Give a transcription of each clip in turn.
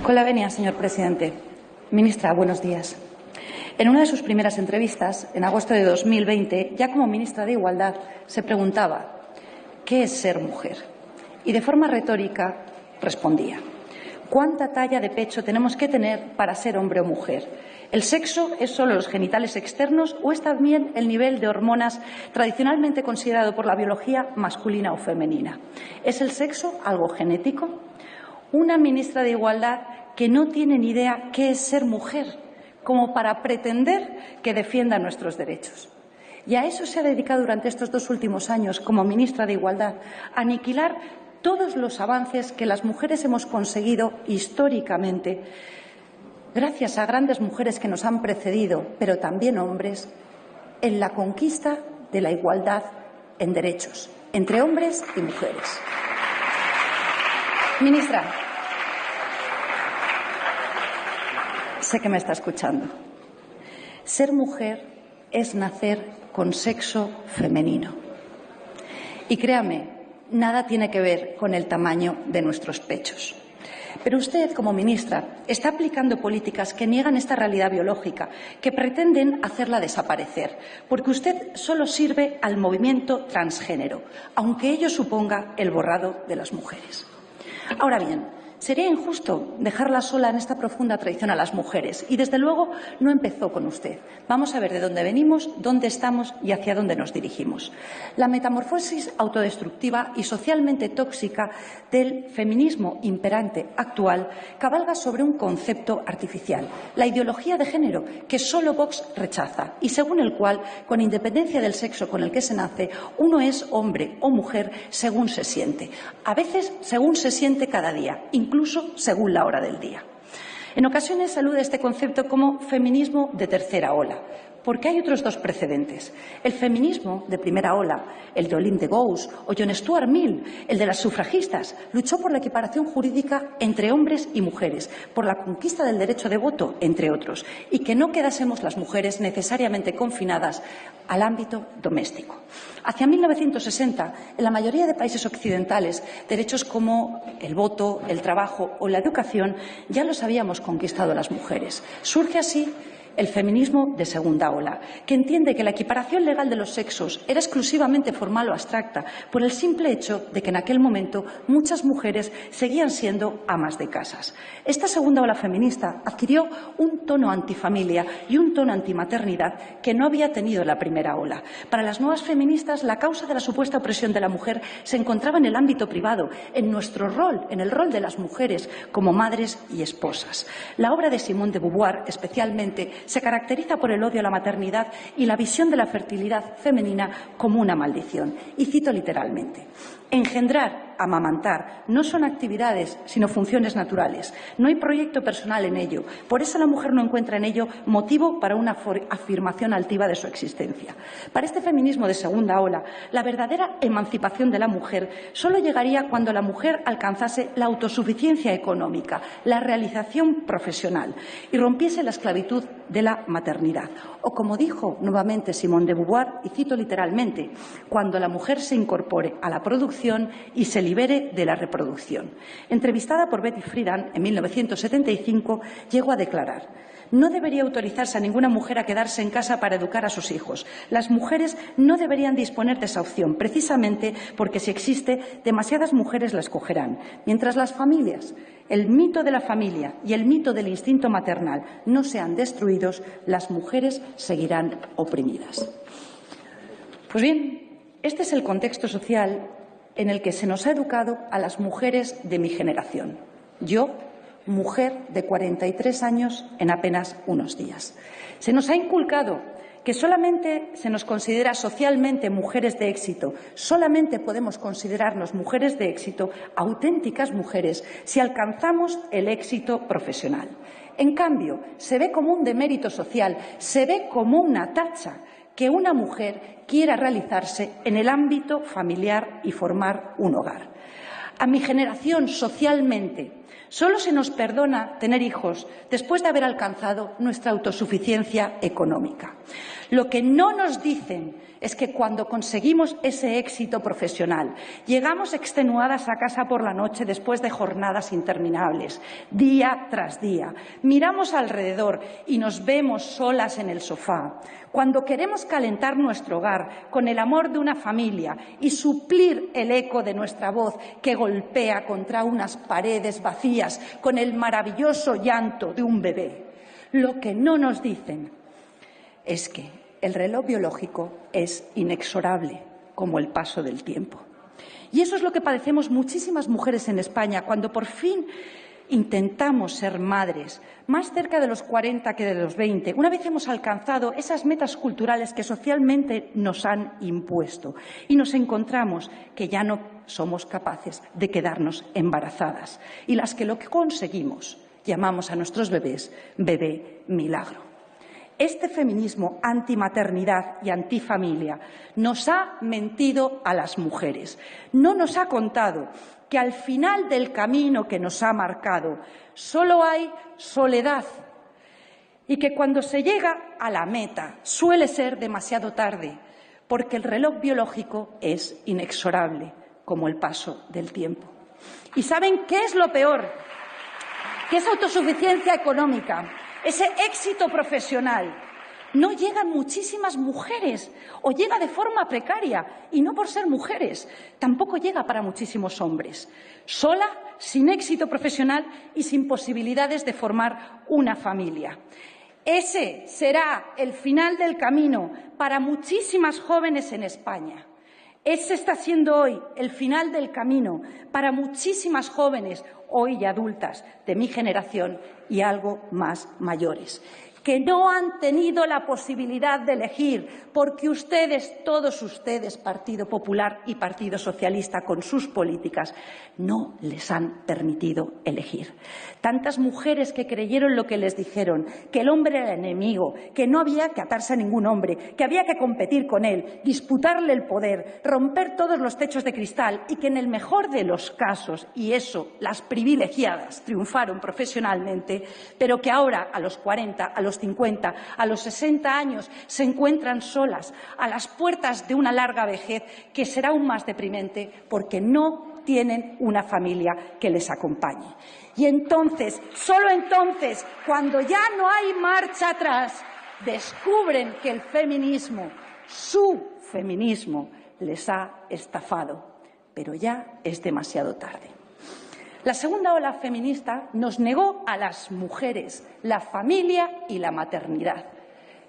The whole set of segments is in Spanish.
Con la venia, señor presidente. Ministra, buenos días. En una de sus primeras entrevistas, en agosto de 2020, ya como ministra de Igualdad, se preguntaba ¿qué es ser mujer? Y de forma retórica respondía ¿cuánta talla de pecho tenemos que tener para ser hombre o mujer? ¿El sexo es solo los genitales externos o es también el nivel de hormonas tradicionalmente considerado por la biología masculina o femenina? ¿Es el sexo algo genético? Una ministra de Igualdad que no tiene ni idea qué es ser mujer, como para pretender que defienda nuestros derechos. Y a eso se ha dedicado durante estos 2 últimos años como ministra de Igualdad, a aniquilar todos los avances que las mujeres hemos conseguido históricamente, gracias a grandes mujeres que nos han precedido, pero también hombres, en la conquista de la igualdad en derechos entre hombres y mujeres. Ministra, sé que me está escuchando. Ser mujer es nacer con sexo femenino. Y créame, nada tiene que ver con el tamaño de nuestros pechos. Pero usted, como ministra, está aplicando políticas que niegan esta realidad biológica, que pretenden hacerla desaparecer, porque usted solo sirve al movimiento transgénero, aunque ello suponga el borrado de las mujeres. Ahora bien, sería injusto dejarla sola en esta profunda traición a las mujeres y, desde luego, no empezó con usted. Vamos a ver de dónde venimos, dónde estamos y hacia dónde nos dirigimos. La metamorfosis autodestructiva y socialmente tóxica del feminismo imperante actual cabalga sobre un concepto artificial, la ideología de género, que solo Vox rechaza y según el cual, con independencia del sexo con el que se nace, uno es hombre o mujer según se siente, a veces según se siente cada día, incluso según la hora del día. En ocasiones se alude a este concepto como feminismo de tercera ola, porque hay otros 2 precedentes. El feminismo de primera ola, el de Olympe de Gouges o John Stuart Mill, el de las sufragistas, luchó por la equiparación jurídica entre hombres y mujeres, por la conquista del derecho de voto, entre otros, y que no quedásemos las mujeres necesariamente confinadas al ámbito doméstico. Hacia 1960, en la mayoría de países occidentales, derechos como el voto, el trabajo o la educación ya los habíamos conquistado las mujeres. Surge así el feminismo de segunda ola, que entiende que la equiparación legal de los sexos era exclusivamente formal o abstracta por el simple hecho de que en aquel momento muchas mujeres seguían siendo amas de casas. Esta segunda ola feminista adquirió un tono antifamilia y un tono antimaternidad que no había tenido la primera ola. Para las nuevas feministas, la causa de la supuesta opresión de la mujer se encontraba en el ámbito privado, en nuestro rol, en el rol de las mujeres como madres y esposas. La obra de Simone de Beauvoir, especialmente, se caracteriza por el odio a la maternidad y la visión de la fertilidad femenina como una maldición. Y cito literalmente: engendrar, amamantar, no son actividades, sino funciones naturales. No hay proyecto personal en ello. Por eso la mujer no encuentra en ello motivo para una afirmación altiva de su existencia. Para este feminismo de segunda ola, la verdadera emancipación de la mujer solo llegaría cuando la mujer alcanzase la autosuficiencia económica, la realización profesional y rompiese la esclavitud de la maternidad. O como dijo nuevamente Simone de Beauvoir, y cito literalmente, cuando la mujer se incorpore a la producción y se libere de la reproducción. Entrevistada por Betty Friedan en 1975, llegó a declarar: no debería autorizarse a ninguna mujer a quedarse en casa para educar a sus hijos. Las mujeres no deberían disponer de esa opción, precisamente porque si existe, demasiadas mujeres la escogerán. Mientras las familias, el mito de la familia y el mito del instinto maternal no sean destruidos, las mujeres seguirán oprimidas. Pues bien, este es el contexto social en el que se nos ha educado a las mujeres de mi generación. Yo, mujer de 43 años en apenas unos días. Se nos ha inculcado que solamente se nos considera socialmente mujeres de éxito, solamente podemos considerarnos mujeres de éxito, auténticas mujeres, si alcanzamos el éxito profesional. En cambio, se ve como un demérito social, se ve como una tacha que una mujer quiera realizarse en el ámbito familiar y formar un hogar. A mi generación, socialmente, Solo se nos perdona tener hijos después de haber alcanzado nuestra autosuficiencia económica. Lo que no nos dicen es que cuando conseguimos ese éxito profesional, llegamos extenuadas a casa por la noche después de jornadas interminables, día tras día, miramos alrededor y nos vemos solas en el sofá. Cuando queremos calentar nuestro hogar con el amor de una familia y suplir el eco de nuestra voz que golpea contra unas paredes vacías con el maravilloso llanto de un bebé. Lo que no nos dicen es que el reloj biológico es inexorable, como el paso del tiempo. Y eso es lo que padecemos muchísimas mujeres en España cuando por fin intentamos ser madres, más cerca de los 40 que de los 20, una vez hemos alcanzado esas metas culturales que socialmente nos han impuesto y nos encontramos que ya no somos capaces de quedarnos embarazadas y las que lo que conseguimos llamamos a nuestros bebés bebé milagro. Este feminismo antimaternidad y antifamilia nos ha mentido a las mujeres. No nos ha contado que al final del camino que nos ha marcado solo hay soledad y que cuando se llega a la meta suele ser demasiado tarde, porque el reloj biológico es inexorable, como el paso del tiempo. ¿Y saben qué es lo peor? Que esa autosuficiencia económica, ese éxito profesional, no llegan muchísimas mujeres o llega de forma precaria y no por ser mujeres, tampoco llega para muchísimos hombres. Sola, sin éxito profesional y sin posibilidades de formar una familia. Ese será el final del camino para muchísimas jóvenes en España. Ese está siendo hoy el final del camino para muchísimas jóvenes, hoy ya adultas, de mi generación y algo más mayores, que no han tenido la posibilidad de elegir, porque ustedes, todos ustedes, Partido Popular y Partido Socialista, con sus políticas, no les han permitido elegir. Tantas mujeres que creyeron lo que les dijeron, que el hombre era el enemigo, que no había que atarse a ningún hombre, que había que competir con él, disputarle el poder, romper todos los techos de cristal y que en el mejor de los casos, y eso, las privilegiadas triunfaron profesionalmente, pero que ahora, a los 40, a los 50, a los 60 años, se encuentran solas a las puertas de una larga vejez que será aún más deprimente porque no tienen una familia que les acompañe. Y entonces, solo entonces, cuando ya no hay marcha atrás, descubren que el feminismo, su feminismo, les ha estafado. Pero ya es demasiado tarde. La segunda ola feminista nos negó a las mujeres la familia y la maternidad,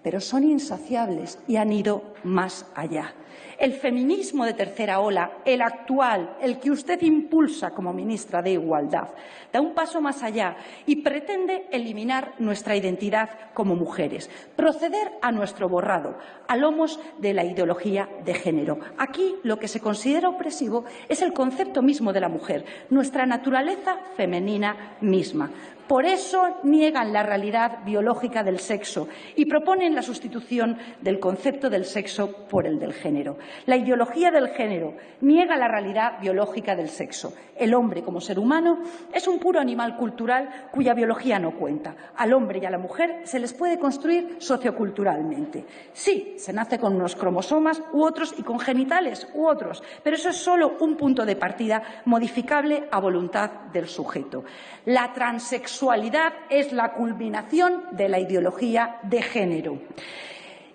pero son insaciables y han ido más allá. El feminismo de tercera ola, el actual, el que usted impulsa como ministra de Igualdad, da un paso más allá y pretende eliminar nuestra identidad como mujeres, proceder a nuestro borrado, a lomos de la ideología de género. Aquí lo que se considera opresivo es el concepto mismo de la mujer, nuestra naturaleza femenina misma. Por eso niegan la realidad biológica del sexo y proponen la sustitución del concepto del sexo por el del género. La ideología del género niega la realidad biológica del sexo. El hombre, como ser humano, es un puro animal cultural cuya biología no cuenta. Al hombre y a la mujer se les puede construir socioculturalmente. Sí, se nace con unos cromosomas u otros y con genitales u otros, pero eso es solo un punto de partida modificable a voluntad del sujeto. La transexualidad es la culminación de la ideología de género.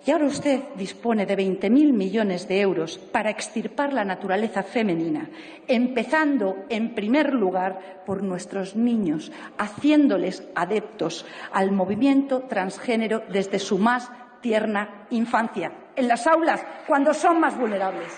Y ahora usted dispone de 20.000 millones de euros para extirpar la naturaleza femenina, empezando, en primer lugar, por nuestros niños, haciéndoles adeptos al movimiento transgénero desde su más tierna infancia, en las aulas, cuando son más vulnerables.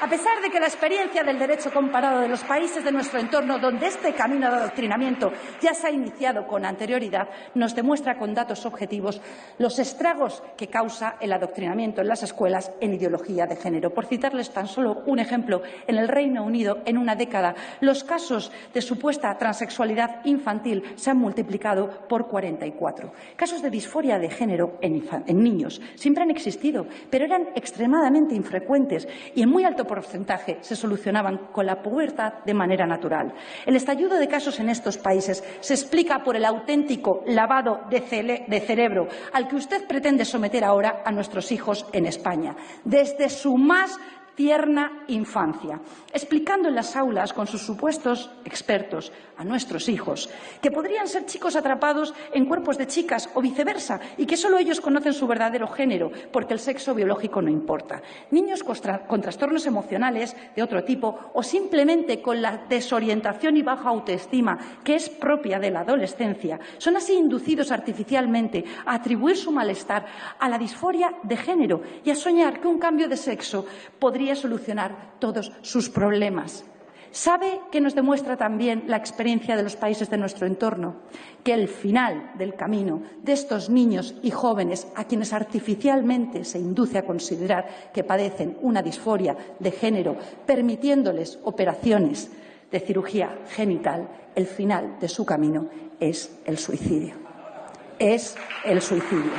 A pesar de que la experiencia del derecho comparado de los países de nuestro entorno, donde este camino de adoctrinamiento ya se ha iniciado con anterioridad, nos demuestra con datos objetivos los estragos que causa el adoctrinamiento en las escuelas en ideología de género. Por citarles tan solo un ejemplo, en el Reino Unido, en una década, los casos de supuesta transexualidad infantil se han multiplicado por 44. Casos de disforia de género en niños siempre han existido, pero eran extremadamente infrecuentes y en muy alto porcentaje se solucionaban con la pubertad de manera natural. El estallido de casos en estos países se explica por el auténtico lavado de cerebro al que usted pretende someter ahora a nuestros hijos en España, desde su más tierna infancia, explicando en las aulas con sus supuestos expertos a nuestros hijos que podrían ser chicos atrapados en cuerpos de chicas o viceversa y que solo ellos conocen su verdadero género porque el sexo biológico no importa. Niños con trastornos emocionales de otro tipo o simplemente con la desorientación y baja autoestima que es propia de la adolescencia son así inducidos artificialmente a atribuir su malestar a la disforia de género y a soñar que un cambio de sexo podría solucionar todos sus problemas. ¿Sabe qué nos demuestra también la experiencia de los países de nuestro entorno? Que el final del camino de estos niños y jóvenes a quienes artificialmente se induce a considerar que padecen una disforia de género, permitiéndoles operaciones de cirugía genital, el final de su camino es el suicidio. Es el suicidio.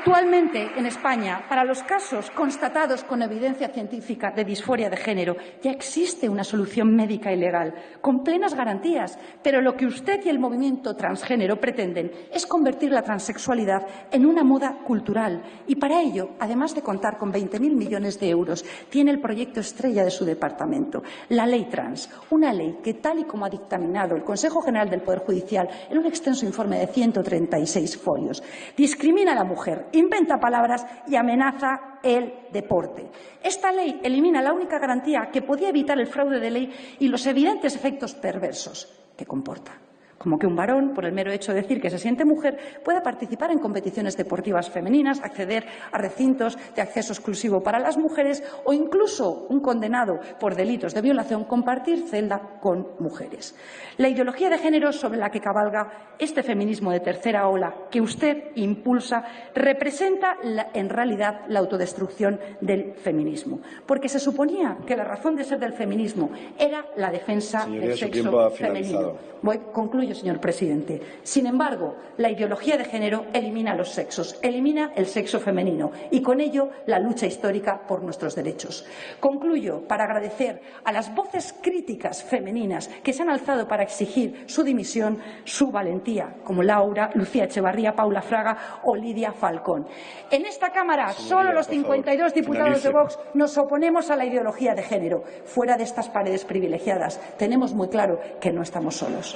Actualmente, en España, para los casos constatados con evidencia científica de disforia de género, ya existe una solución médica y legal, con plenas garantías, pero lo que usted y el movimiento transgénero pretenden es convertir la transexualidad en una moda cultural y para ello, además de contar con 20.000 millones de euros, tiene el proyecto estrella de su departamento, la Ley Trans, una ley que, tal y como ha dictaminado el Consejo General del Poder Judicial en un extenso informe de 136 folios, discrimina a la mujer, inventa palabras y amenaza el deporte. Esta ley elimina la única garantía que podía evitar el fraude de ley y los evidentes efectos perversos que comporta, como que un varón, por el mero hecho de decir que se siente mujer, pueda participar en competiciones deportivas femeninas, acceder a recintos de acceso exclusivo para las mujeres o incluso un condenado por delitos de violación compartir celda con mujeres. La ideología de género sobre la que cabalga este feminismo de tercera ola que usted impulsa representa en realidad la autodestrucción del feminismo, porque se suponía que la razón de ser del feminismo era la defensa del sexo femenino. Concluyo, señor presidente. Sin embargo, la ideología de género elimina los sexos, elimina el sexo femenino y con ello la lucha histórica por nuestros derechos. Concluyo para agradecer a las voces críticas femeninas que se han alzado para exigir su dimisión, su valentía, como Laura, Lucía Echevarría, Paula Fraga o Lidia Falcón. En esta Cámara, solo los 52 diputados de Vox nos oponemos a la ideología de género. Fuera de estas paredes privilegiadas, tenemos muy claro que no estamos solos.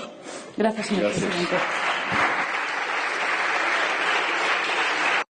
Gracias, señor presidente.